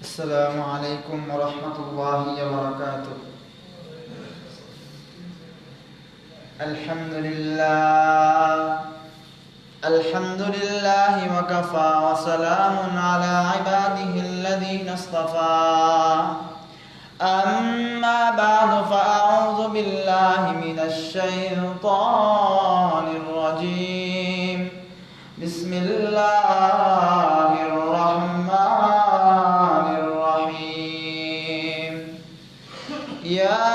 السلام عليكم ورحمة الله وبركاته. الحمد لله وكفى وسلام على عباده الذين اصطفى. أما بعد فأعوذ بالله من الشيطان الرجيم. بسم الله الرحمن الرحيم. يا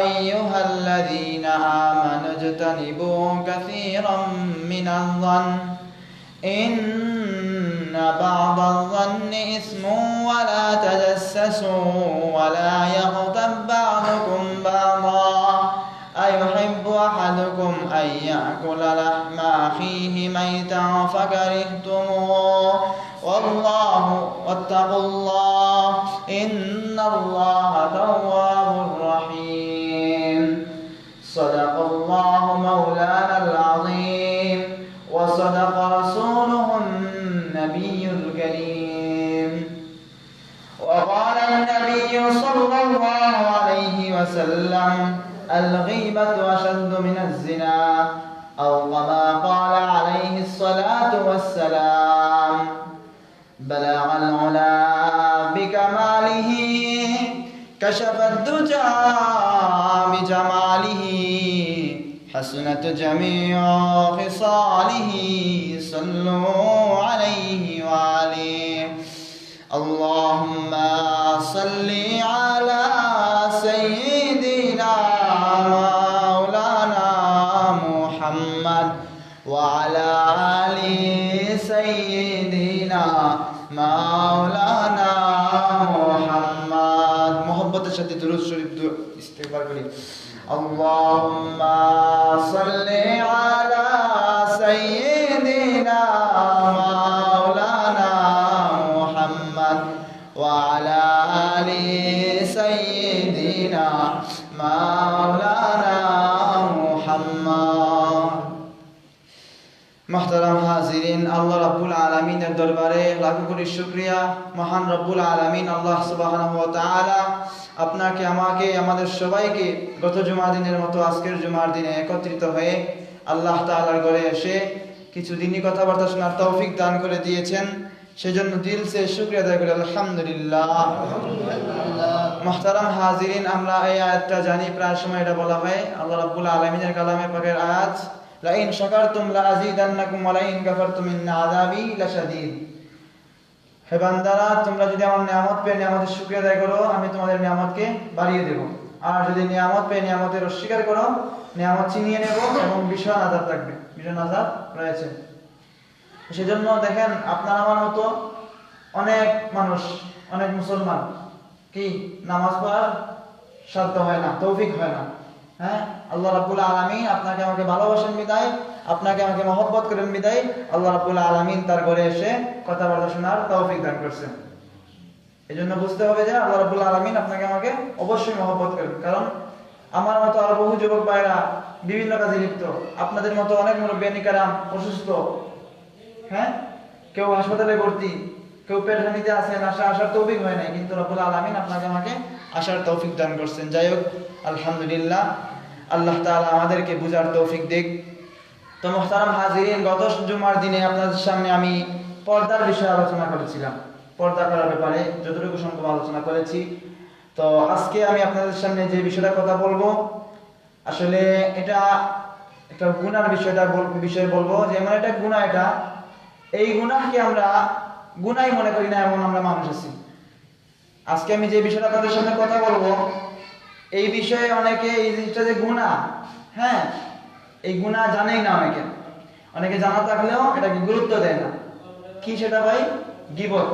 أيها الذين آمنوا اجتنبوا كثيرا من الظن إن بعض الظن إثم ولا تجسسوا ولا يغتب بعضكم بعضا أيحب أحدكم أن يأكل لحم أخيه ميتا فكرهتموه واتقوا الله إن الله تواب رحيم. صدق الله مولانا العظيم وصدق رسوله النبي الكريم. وقال النبي صلى الله عليه وسلم: الغيبة أشد من الزنا، أو كما قال عليه الصلاة والسلام. بلغ العلا بكماله كشف الدجى بجماله حسنت جميع خصاله صلوا عليه وآله. اللهم صل على سيدنا مولانا محمد وعلى آل سيدنا مولانا محمد. মোহব্বতের সাথে দুরূদ শরীফ ইস্তেগফার করি। اللهم صل على سيدنا مولانا محمد وعلى آل سيدنا مولانا محمد. محترم হাজিরিন, আল্লাহ রাব্বুল আলামিনের দরবারে লাখো কোটি শুকরিয়া। মহান রব্বুল আলামিন আল্লাহ সুবহানাহু ওয়া তাআলা আপনাকে, আমাকে, আমাদের সবাইকে গত জুমার দিনের মতো আজকের জুমার দিনে একত্রিত হয়ে আল্লাহ তাআলার ঘরে এসে কিছু দিনই কথাবার্তা শোনার তৌফিক দান করে দিয়েছেন। সেজন্য দিল সে শুকরিয়া আদায় করি আলহামদুলিল্লাহ। মুহতারাম হাজিরিন, আমরা এই আয়াতটা জানি, প্রায় সময় এটা বলা হয় আল্লাহ রাব্বুল আলামিনের কালামে পাকের আয়াত, লা ইন শাকারতুম লা আযীদান্নাকুম ওয়া লা ইন কাফারতুম ইন্না আযাবি লাশাদীদ। হে বান্দারা, তোমরা যদি আমার নিয়ামত পেয়ে নিয়ামতের শুকরিয়া আদায় করো, আমি তোমাদের নিয়ামতকে বাড়িয়ে দেব। আর যদি নিয়ামত পেয়ে নিয়ামতের অস্বীকার করো, নিয়ামত ছিনিয়ে নেব এবং ভীষণ আযাব থাকবে, ভীষণ আযাব রয়েছে। সেজন্য দেখেন, আপনার আমার মতো অনেক মানুষ, অনেক মুসলমান কি নামাজ পড়ার সাধ্য হয় না, তৌফিক হয় না। হ্যাঁ, আল্লাহ রাব্বুল আলামিন আপনাকে আমাকে ভালোবাসেন বিদায়, আপনাকে আমাকে মহব্বত করেন বিদায় আল্লাহ রাব্বুল আলামিন তার ঘরে এসে কথাবার্তা শোনার তৌফিক দান করছেন। এই জন্য বুঝতে হবে যে আল্লাহ রাব্বুল আলামিন আপনাকে আমাকে অবশ্যই মহব্বত করেন। কারণ আমার মতো আরো বহু যুবক ভাইরা বিভিন্ন কাজে লিপ্ত, আপনাদের মতো অনেক মুরব্বিয়ানি কেরাম অসুস্থ, হ্যাঁ, কেউ হাসপাতালে ভর্তি, কেউ পেরেশানিতে আছেন, আসার তৌফিক হয় নাই, কিন্তু রব্বুল আলামিন আপনাকে আমাকে আসার তৌফিক দান করছেন। যাই হোক, আলহামদুলিল্লাহ, আল্লাহ তাআলা আমাদেরকে বুঝার তৌফিক দিক। তো মুহতারাম হাজিরিন, গত জুমার দিনে আপনাদের সামনে আমি পর্দার বিষয়ে আলোচনা করেছিলাম, পর্দা করার ব্যাপারে যতটুকু সম্ভব আলোচনা করেছি। তো আজকে আমি আপনাদের সামনে যে বিষয়টা কথা বলবো, আসলে এটা একটা গুনার বিষয় বলবো, যেমন এটা গুনাহ, এই গুনাহকে আমরা গুনাই মনে করি না এমন আমরা মানুষ আছি। আজকে আমি যে বিষয়টা আপনাদের সামনে কথা বলবো, এই বিষয়ে অনেকে এই জিনিসটা যে গুনাহ, হ্যাঁ, এই গুনাহ জানেই না। অনেকে জানা থাকলেও এটাকে গুরুত্ব দেয় না। কি সেটা ভাই? গীবত।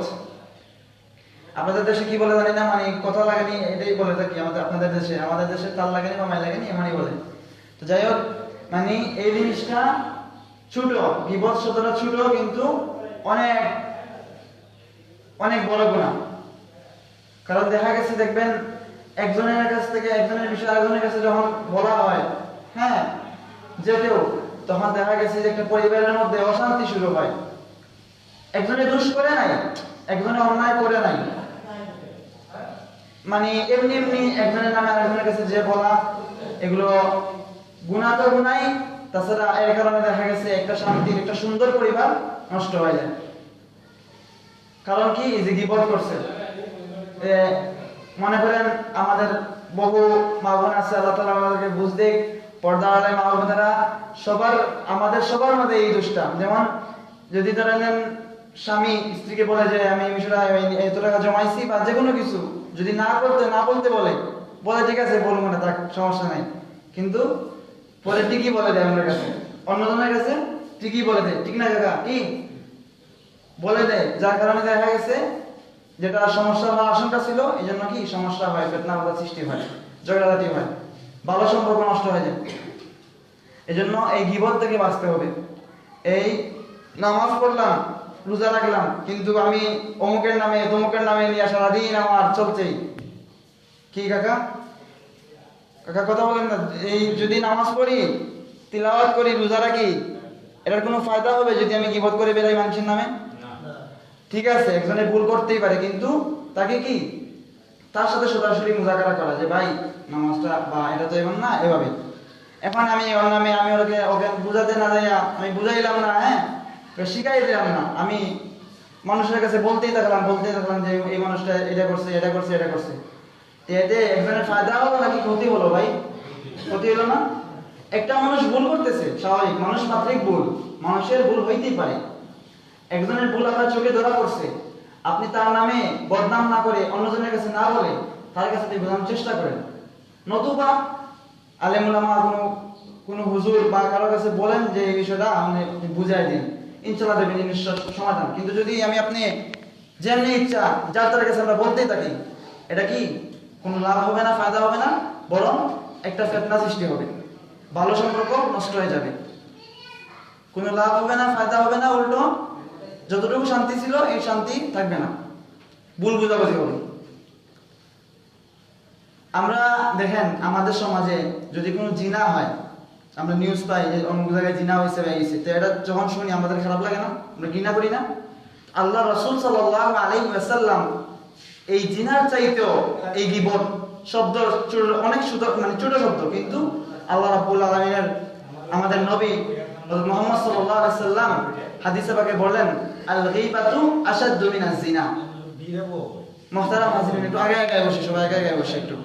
আপনাদের দেশে কি বলে জানি না, মানে কথা লাগেনি এটাই বলে থাকি আপনাদের দেশে। আমাদের দেশে তাল লাগেনি বা মাই লাগেনি এমনই বলে। তো যাই হোক, মানে এই জিনিসটা ছোট, গীবত শব্দটা ছোট, কিন্তু অনেক অনেক বড় গুনাহ। কারণ দেখা গেছে, দেখবেন একজনের কাছ থেকে একজনের বিষয় আরেকজনের কাছে যখন বলা হয়, হ্যাঁ, যে কেউ, তখন দেখা গেছে যে একটা পরিবারের মধ্যে অশান্তি শুরু হয়। একজনে দোষ করে নাই, একজনে অন্যায় করে নাই, মানে এমনি এমনি একজনের নামে আরেকজনের কাছে যে বলা, এগুলো গুনাহ তো গুনাই, তাছাড়া এর কারণে দেখা গেছে একটা শান্তির, একটা সুন্দর পরিবার নষ্ট হয়ে যায়। কারণ কি, এই যে গীবত করছে, মনে করেন আমাদের বহু মা বোন আছে, আল্লাহ তাআলা আমাদেরকে বুঝতে, পর্দা আলাই মা বোনেরা, আমাদের সবার মধ্যে এই দোষটা। যেমন যদি ধরেন স্বামী স্ত্রীকে বলে যে আমি মিশরা এত টাকা জমাইছি বা যে কোনো কিছু, যদি না বলতে বলে ঠিক আছে বলবো না, তার সমস্যা নাই, কিন্তু পরে ঠিকই বলে দেয় আমাদের কাছে, অন্যজনের কাছে ঠিকই বলে দেয়, ঠিক না কাকা? কি বলে দেয়, যার কারণে দেখা গেছে যেটা সমস্যা হওয়ার আশঙ্কা ছিল, এই জন্য কি সমস্যা হয়, ফিতনা সৃষ্টি হয়, ঝগড়াঝাটি হয়, ভালো সম্পর্ক নষ্ট হয়ে যায়। এই জন্য এই গীবত থেকে বাঁচতে হবে। এই নামাজ পড়লাম, রোজা রাখলাম, কিন্তু আমি অমুকের নামে তমুকের নামে নিয়ে সারাদিন আমার চলছেই, কি কাকা কথা বলেন না? এই যদি নামাজ পড়ি, তিলাওয়াত করি, রোজা রাখি, এটার কোনো ফায়দা হবে যদি আমি গীবত করে বেরাই মানুষের নামে? ঠিক আছে, একজনে ভুল করতেই পারে, কিন্তু তাকে কি তার সাথে সরাসরি মুজাকারা করা, যে ভাই নামাজটা বা এটা তো এমন না, এভাবে। এখন আমি ওর নামে আমি ওকে বুঝাতে না যাইয়া আমি বুঝাইলাম না, হ্যাঁ শিখাই দিলাম না, আমি মানুষের কাছে বলতেই থাকলাম যে এই মানুষটা এটা করছে এতে একজনের ফায়দা হলো নাকি ক্ষতি হলো? ভাই ক্ষতি হলো না? একটা মানুষ ভুল করতেছে, স্বাভাবিক, মানুষ মাত্রিক ভুল, মানুষের ভুল হইতেই পারে। একজনের ভুল আপনার চোখে ধরা পড়ছে, আপনি তার নামে বদনাম না করে, অন্যজনের কাছে না বলে তার কাছে বোঝানোর চেষ্টা করেন, নতুবা আলেম উলামা কোনো হুজুর বা কারো কাছে বলেন যে এই বিষয়টা আপনি বুঝাই দিন, ইনশাআল্লাহ দেবেন জিনিস সমাধান। কিন্তু যদি আপনি যেমনি ইচ্ছা যার তার কাছে আমরা বলতেই থাকি, এটা কি কোনো লাভ হবে না, ফায়দা হবে না, বরং একটা ফিতনা সৃষ্টি হবে, ভালো সম্পর্ক নষ্ট হয়ে যাবে, কোনো লাভ হবে না, ফায়দা হবে না, উল্টো যতটুকু শান্তি ছিল এই শান্তি থাকবে না, ভুল বুঝাবুঝি হবে। আমরা দেখেন আমাদের সমাজে যদি কোনো জিনা হয়, আমরা নিউজ পাই যে অন্য জায়গায় জিনা হয়েছে, তো এটা যখন শুনি আমাদের খারাপ লাগে না? আমরা ঘৃণা করি না? আল্লাহ রাসূল সাল্লাল্লাহু আলাইহি ওয়াসাল্লাম এই জিনার চাইতেও এই গীবত শব্দ অনেক মানে ছোট শব্দ, কিন্তু আল্লাহ রাব্বুল আলামিনের আমাদের নবী মুহাম্মদ সাল্লাল্লাহু আলাইহি ওয়াসাল্লাম হাদিসে পাকে বলেন, আল গীবাতু আশাদ্দু মিনাজ জিনা। মুহতারাম হাজিরিন, একটু আগে বসে, সবাই আগে বসে একটু।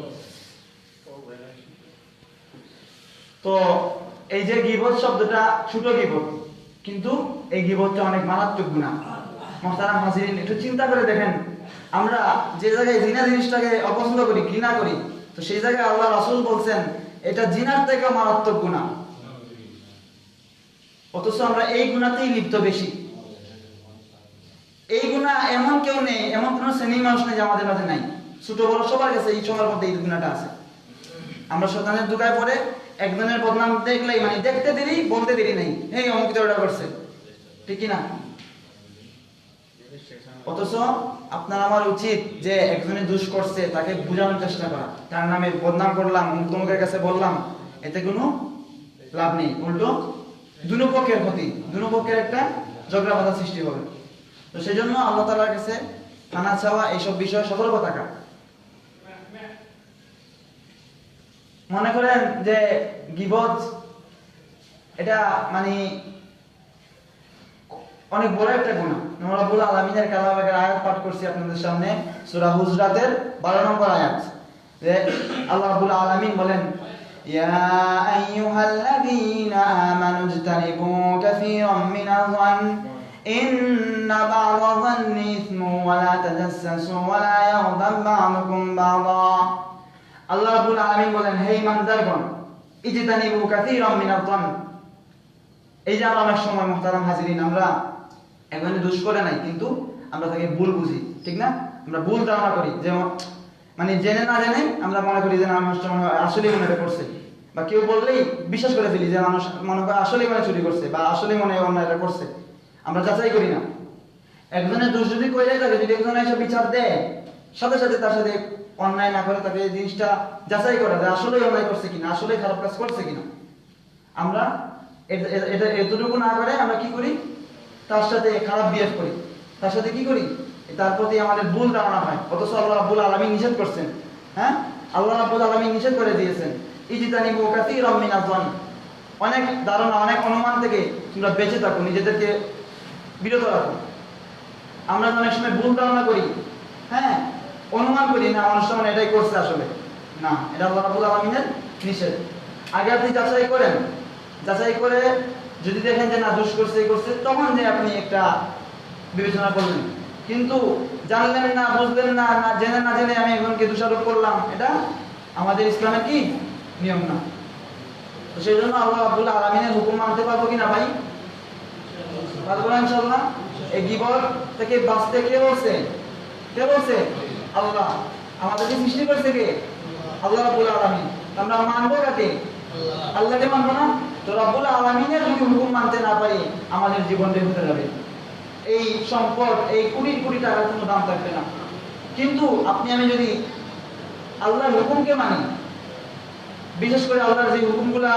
তো এই যে গীবত শব্দটা ছোট গীবত, কিন্তু এই গীবতটা অনেক মারাত্মক গুনাহ। মুহতারাম হাজিরিন, একটু চিন্তা করে দেখেন, আমরা যে জায়গায় জিনা জিনিসটাকে অপছন্দ করি, ঘৃণা করি, তো সেই জায়গায় আল্লাহ রাসূল বলছেন এটা জিনার থেকে মারাত্মক গুনাহ, অথচ আমরা এই গুনাহতেই লিপ্ত বেশি। এই গুনাহ এমন কেউ নেই, এমন কোন শ্রেণী মানুষ নেই যে আমাদের মাঝে নাই, ছোট বড় সবার কাছে এই সবার মধ্যে এই গুনাহটা আছে। আমরা শয়তানের দুগায় পড়ে একজনের বদনাম দেখলেই, মানে দেখতে দেরি বলতে দেরি নেই, এই অমুক ওটা করছে, ঠিক কি না? অথচ আপনার আমার উচিত যে একজনে দোষ করছে তাকে বোঝানোর চেষ্টা করা, তার নামে বদনাম করলাম, মুখের কাছে বললাম, এতে কোনো লাভ নেই, উল্টো দুনো পক্ষের ক্ষতি, দুনো পক্ষের একটা ঝগড়া বাধা সৃষ্টি হবে। তো সেই জন্য আল্লাহ তাআলার কাছে খানা চাওয়া, এইসব বিষয়ে সতর্ক থাকা। মনে করেন যে গীবত এটা মানে অনেক বড় একটা গুনাহ। রব্বুল আলামিনের কালামের আয়াত পাঠ করছি আপনাদের সামনে, সূরা হুজরাতের 12 নম্বর আয়াত, যে আল্লাহ রাব্বুল আলামিন বলেন, ইয়া আইয়ুহাল্লাযীনা আমানু ইজতানিবু কাসীরাম মিনাল যান ইন্না বা'দা যান্নি ইসমু ওয়া লা তাজাসসাসু ওয়া লা ইয়াগতাব বা'দুকুম বা'দা। আল্লাহ রাব্বুল আলামিন বলেন, হে ঈমানদারগণ, ইজতানিবু কাসীরাম মিনাল যান। এই যে আমরা অনেক সময় মুহতারাম হাজিরিন, আমরা একজনে দোষ করে নাই, কিন্তু আমরা তাকে ভুল বুঝি, ঠিক না? আমরা ভুল ধারণা করি, যে মানে জেনে না জেনে আমরা মনে করি যে মানুষটা আসলেই মনে করছে, বা কেউ বললেই বিশ্বাস করে ফেলি যে মানুষ মনে করে আসলেই মনে চুরি করছে বা আসলেই মনে অন্যায়টা করছে। আমরা যাচাই করি না। একজনের দোষ যদি কইরাই থাকে, যদি একজন এসে বিচার দেয়, সাথে সাথে তার সাথে অন্যায় না করে তাকে জিনিসটা যাচাই করা যে আসলেই অন্যায় করছে কিনা, আসলেই খারাপ কাজ করছে কিনা। আমরা এটা এতটুকু না করে আমরা কি করি, তার সাথে খারাপ বিহেভ করি, তার সাথে কি করি, তার প্রতি আমাদের ভুল ধারণা হয়, অথচ আল্লাহ রাব্বুল আলামিন নিষেধ করছেন। হ্যাঁ, আল্লাহ রাব্বুল আলামিন নিষেধ করে দিয়েছেন, ইজতানিবু কাসীরাম মিনাজ যন, অনেক ধারণা অনেক অনুমান থেকে তোমরা বেঁচে থাকো, নিজেদেরকে বিরত রাখো। আমরা অনেক সময় ভুল ধারণা করি, হ্যাঁ, অনুমান করি না মানুষটা মানে এটাই করছে, আসলে না, এটা আল্লাহ রাব্বুল আলামিনের নিষেধ। আগে আপনি যাচাই করেন, যাচাই করে যদি দেখেন যে না দোষ করছে এই করছে, তখন যে আপনি একটা বিবেচনা করলেন। কিন্তু জানলেন না, বুঝলেন না, না জেনে না জেনে আমি একজনকে দোষারোপ করলাম, এটা আমাদের ইসলামের কি নিয়ম না। তো সেই জন্য আল্লাহ রাব্বুল আলামিনের হুকুম মানতে পারবো কিনা ভাই? পারবো না ইনশাআল্লাহ। এই গীবত থেকে বাঁচতে কে বলছে? কে বলছে? আল্লাহ। আমাদেরকে সৃষ্টি করছে কে? আল্লাহ রাব্বুল আলামিন। আমরা মানবো কাকে? আল্লাহকে মানবো না? তো রাব্বুল আলামিনের যদি হুকুম মানতে না পারি, আমাদের জীবনটা হতে যাবে, এই সম্পদ, এই কোটি কোটি টাকার কোনো দাম থাকবে না। কিন্তু আপনি আমি যদি আল্লাহর হুকুমকে মানি, বিশেষ করে আল্লাহর যে হুকুমগুলা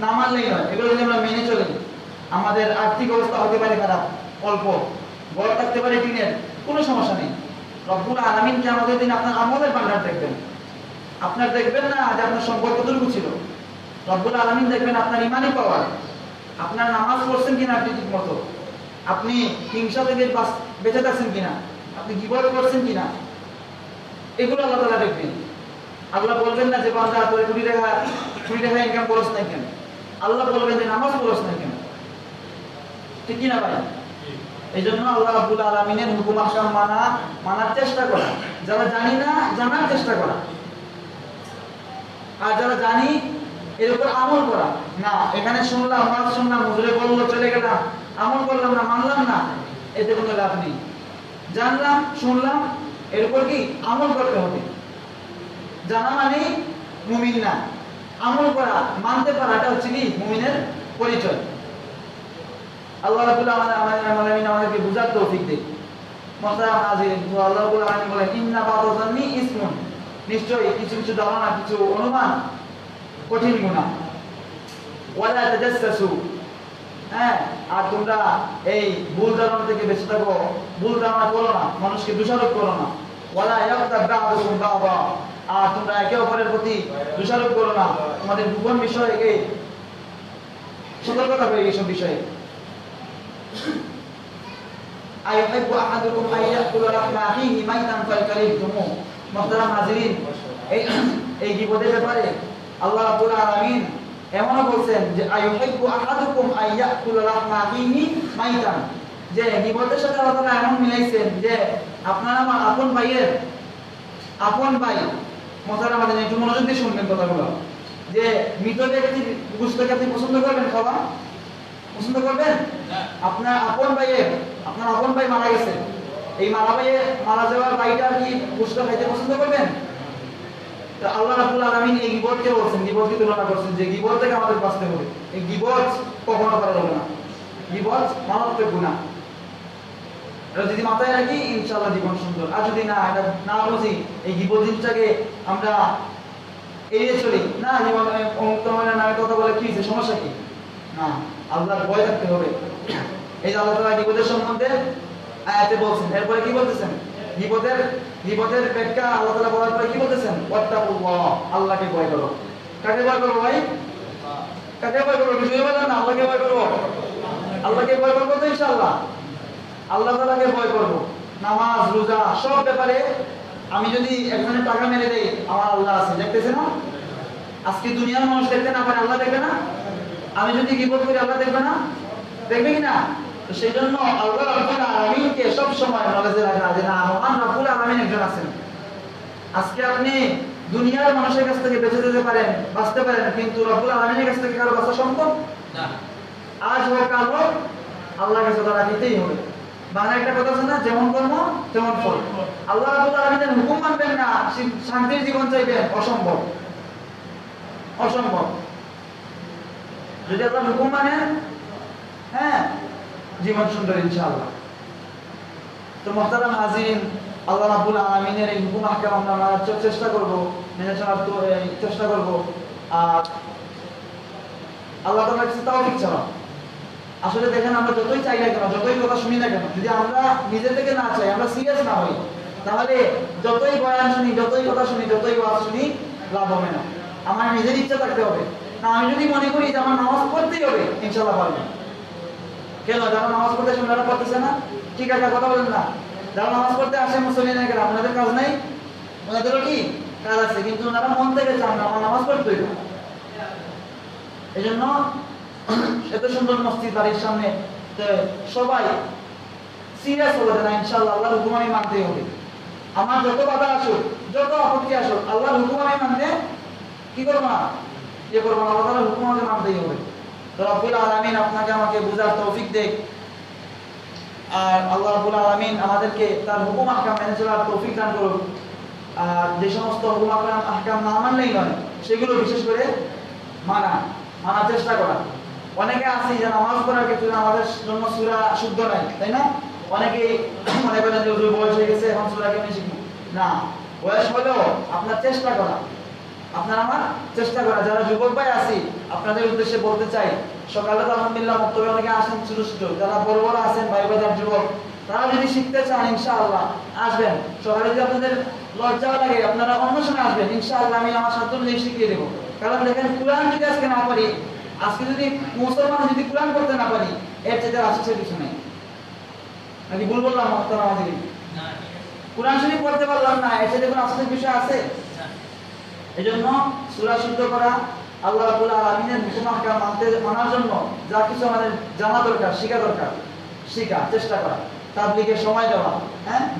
না মানলেই নয়, এগুলো যদি আমরা মেনে চলি, আমাদের আর্থিক অবস্থা হতে পারে খারাপ, অল্প ঘর থাকতে পারে টিনের, কোনো সমস্যা নেই। রব্বুল আলামিন কিয়ামতের দিন আপনার আমলের ভান্ডার দেখবেন, আপনার দেখবেন না যে আপনার সম্পদ কতটুকু ছিল। রব্বুল আলামিন দেখবেন আপনার ইমানি পাওয়ার, আপনার নামাজ পড়ছেন কিনা আপনি ঠিক মতো, আপনি হিংসা থেকে বেঁচে থাকছেন কিনা, আপনি গীবত করছেন কিনা, এগুলো আল্লাহ তাআলা দেখবেন। আল্লাহ বলবেন না যে বান্দা তোর কোটি টাকা ইনকাম করছ না কেন, আল্লাহ বলবেন যে নামাজ পড়ছ না কেন। ঠিক কি না ভাই? এই জন্য আল্লাহ রাব্বুল আলামিনের হুকুম আহকাম মানার চেষ্টা করা, যারা জানি না জানার চেষ্টা করা, আর যারা জানি এর উপর আমল করা। না এখানে শুনলাম, ওয়াজ শুনলাম, হুজুরে বললো চলে গেলাম, আমল করলাম না, মানলাম না, এতে কোনো লাভ নেই। জানলাম, শুনলাম, এর উপর কি আমল করতে হবে। জানা মানে মুমিন না, আমল করা, মানতে পারাটা হচ্ছে কি মুমিনের পরিচয়। আল্লাহ রাব্বুল আলামিন আমাদেরকে বুঝার তৌফিক দেন। মুহতারাম হাজিরিন, আল্লাহ রাব্বুল আলামিন বলেন ইন্না বা'দা যান্নি ইসমুন, নিশ্চয়ই কিছু কিছু ধারণা, কিছু অনুমান কঠিন গুনাহ। ওয়ালা তাজাসসু, হ্যাঁ, আর তোমরা এই ভুল ধারণা থেকে বেঁচে থাকো, ভুল ধারণা করো না, মানুষকে দোষারোপ করো না। ওয়ালা ইয়াগতাব বা'দুকুম বা'দা, আর তোমরা একে অপরের প্রতি দোষারোপ করো না, তোমাদের গোপন বিষয়ে সতর্কতা করে এইসব বিষয়ে। আইয়ুহিব্বু আহাদুকুম আইয়াকুলা লাহমা আখিহি মাইতান ফাকারিহতুমু। মুহতারাম হাজিরিন, এই গীবতের ব্যাপারে আল্লাহ রাব্বুল আলামিন এমনও বলছেন যে আইয়ুহিব্বু আহাদুকুম আইয়াকুলা লাহমা আখিহি মাইতান, যে গীবতের সাথে আল্লাহ তাআলা এমন মিলাইছেন যে আপনার আমার আপন ভাইয়ের আপন ভাই। মুহতারাম হাজিরিন, একটু মনোযোগ দিয়ে শুনবেন কথাগুলো, যে মৃত ব্যক্তির গোশতকে আপনি পছন্দ করবেন খাওয়া? পছন্দ করবেন? আপনার আপন ভাই মারা গেছে, এই মারা যাওয়ার ভাইটা কি গোশত খাইতে পছন্দ করবেন? তো আল্লাহ রাব্বুল আলামিন এই গীবতকে বলছেন, গীবতকে তুলনা করছেন যে গীবত থেকে আমাদের বাঁচতে হবে। এই গীবত কখনো করা যাবে না, গীবত মারাত্মক গুনাহ। এটা যদি মাথায় রাখি ইনশাআল্লাহ জীবন সুন্দর। আর যদি না এটা না বুঝি, এই গীবত জিনিসটাকে আমরা এড়িয়ে চলি, না জীবন অমুক মানে নামে কথা বলে কি হয়েছে, সমস্যা কি? না, আল্লাহর ভয় থাকতে হবে। এই যে আল্লাহ তাআলা গীবতের সম্বন্ধে আয়াতে বলছেন, এরপরে কি বলতেছেন? গীবতের ব্যাখ্যা আল্লাহ তাআলা বলার পরে কি বলতেছেন? ওয়াত্তাকুল্লাহ, আল্লাহকে ভয় করো। কাকে ভয় করো ভাই? কাকে ভয় করো? কিছু বলেন না, আল্লাহকে ভয় করো। আল্লাহকে ভয় করবো তো ইনশাআল্লাহ, আল্লাহ তাআলাকে ভয় করবো। নামাজ রোজা সব ব্যাপারে আমি যদি একজনের টাকা মেরে দেই, আমার আল্লাহ আছে, দেখতেছে না? আজকে দুনিয়ার মানুষ দেখতে না পারে, আল্লাহ দেখবে না? আমি যদি গীবত করি, আল্লাহ দেখবে না? দেখবে কি না? তো সেই জন্য আল্লাহ রাব্বুল আলামিনকে সব সময় নলেজে রাখা, যে না মহান রাব্বুল আলামিন একজন আছেন। আজকে আপনি দুনিয়ার মানুষের কাছ থেকে বেঁচে যেতে পারেন, বাঁচতে পারেন, কিন্তু রাব্বুল আলামিনের কাছ থেকে কারো বাঁচা সম্ভব না। আজ হোক কাল হোক, আল্লাহর কাছে তারা দিতেই হবে। বাংলা একটা কথা আছে না, যেমন কর্ম তেমন ফল। আল্লাহ রাব্বুল আলামিনের হুকুম মানবেন না, শান্তির জীবন চাইবেন, অসম্ভব, অসম্ভব। যদি আল্লাহর হুকুম মানেন, হ্যাঁ, জীবন সুন্দর ইনশাআল্লাহ। তো মুহতারাম হাজিরিন, আল্লাহ রাব্বুল আলামিনের এই হুকুম আহকাম আমরা মানার চেষ্টা করব, মেনে চলার চেষ্টা করব। আর আল্লাহ তাআলার কাছে তৌফিক চাওয়া, আসলে দেখেন আমরা যতই চাই না কেন, যতই কথা শুনি না কেন, যদি আমরা নিজে থেকে না চাই, আমরা সিরিয়াস না হই, তাহলে যতই বয়ান শুনি, যতই কথা শুনি, যতই ওয়াজ শুনি, লাভ হবে না। আমার নিজের ইচ্ছা থাকতে হবে। না আমি যদি মনে করি যে আমার নামাজ পড়তেই হবে, ইনশাআল্লাহ পারবো। কেন? যারা নামাজ পড়তে আসে ওনারা পড়তেছে না? ঠিক আছে, কথা বলেন না। যারা নামাজ পড়তে আসে মুসলিম কেন, ওনাদের কাজ নাই? ওনাদেরও কি কাজ আছে, কিন্তু ওনারা মন থেকে চান না আমার নামাজ পড়তে হইবে। এই জন্য এত সুন্দর মসজিদ বাড়ির সামনে, সবাই সিরিয়াস হবে না, ইনশাআল্লাহ আল্লাহর হুকুম আমি মানতেই হবে। আমার যত বাধা আসুক, যত আপত্তি আসুক, আল্লাহর হুকুম আমি মানতে কি করবো না, ইয়ে করবো না, আল্লাহর হুকুম আমাকে মানতেই হবে। তো রব্বুল আলামিন আপনাকে আমাকে বুঝার তৌফিক দেখ, আর আল্লাহ রাব্বুল আলামিন আমাদেরকে তার হুকুম আহকাম মেনে চলার তৌফিক দান করুক। আর যে সমস্ত হুকুম আহকাম না মানলেই নয়, সেগুলো বিশেষ করে মানার চেষ্টা করা। অনেকে আছে যে নামাজ পড়ার ক্ষেত্রে আমাদের জন্য সূরা শুদ্ধ নাই, তাই না? অনেকেই মনে করেন যে বয়স হয়ে গেছে, এখন সূরা কেমনে শিখবো? না, বয়স হলেও আপনার চেষ্টা করা, আপনার আমার চেষ্টা করা। যারা যুবক ভাই আছি, আপনাদের উদ্দেশ্যে বলতে চাই, সকালে তো আলহামদুলিল্লাহ মক্তবে অনেকে আসেন ছোট ছোট, যারা বড় বড় আছেন ভাই বাজার যুবক, তারা যদি শিখতে চান ইনশাআল্লাহ আসবেন। সকালে যদি আপনাদের লজ্জা লাগে, আপনারা অন্য সময় আসবেন, ইনশাআল্লাহ আমি আমার সাধ্য অনুযায়ী শিখিয়ে দেবো। কারণ দেখেন, কোরআন যদি আজকে না পারি, আজকে যদি মুসলমান যদি কোরআন করতে না পারি, এর চেয়ে আশ্চর্যের কিছু নেই। নাকি ভুল বললাম? আমাদের কোরআন শরীফ পড়তে পারলাম না, এর চেয়ে কোনো আশ্চর্যের বিষয় আছে? এজন্য সূরা শুদ্ধ করা, আল্লাহ রাব্বুল আলামিনের হুকুম আহকাম মানার জন্য যা কিছু আমাদের জানা দরকার, শেখা দরকার, চেষ্টা করা, তাবলীগের সময় দেওয়া,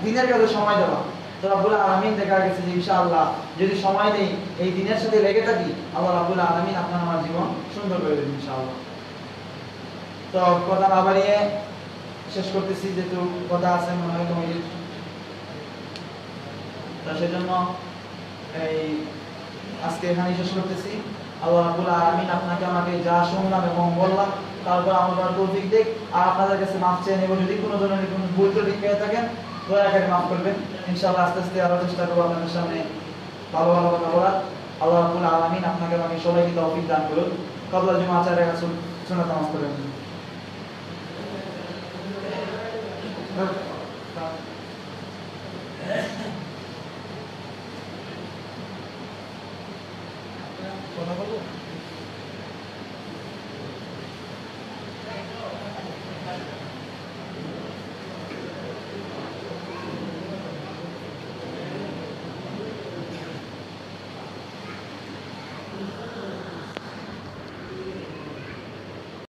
দ্বীনের কাজে সময় দেওয়া। তো রাব্বুল আলামিন দেখা গেছে যে ইনশাআল্লাহ যদি সময় নেই, এই দ্বীনের সাথে লেগে থাকি, আল্লাহ রাব্বুল আলামিন আপনার আমার জীবন সুন্দর করে দেবেন ইনশাআল্লাহ। তো কথা না বাড়িয়ে শেষ করতেছি, যেহেতু কথা আছে মনে হয় কমিটির, তো সেজন্য এই আজকে এখানেই শেষ করতেছি। আল্লাহ রাব্বুল আলামিন আপনাকে আমাকে যা শুনলাম এবং বললাম তারপর আমার তৌফিক দেখ, আর আপনাদের কাছে মাফ চেয়ে নেব যদি কোনো ধরনের কোনো ভুল ত্রুটি পেয়ে থাকেন, দয়া করে মাফ করবেন। ইনশাআল্লাহ আস্তে আস্তে আরো চেষ্টা করবো আপনাদের সামনে ভালো ভালো কথা বলার। আল্লাহ রাব্বুল আলামিন আপনাকে আমাকে সবাইকে তৌফিক দান করুন। ক্বাবলা জুমআ আচারের কাছে সুন্নাত নামাজ পড়েন।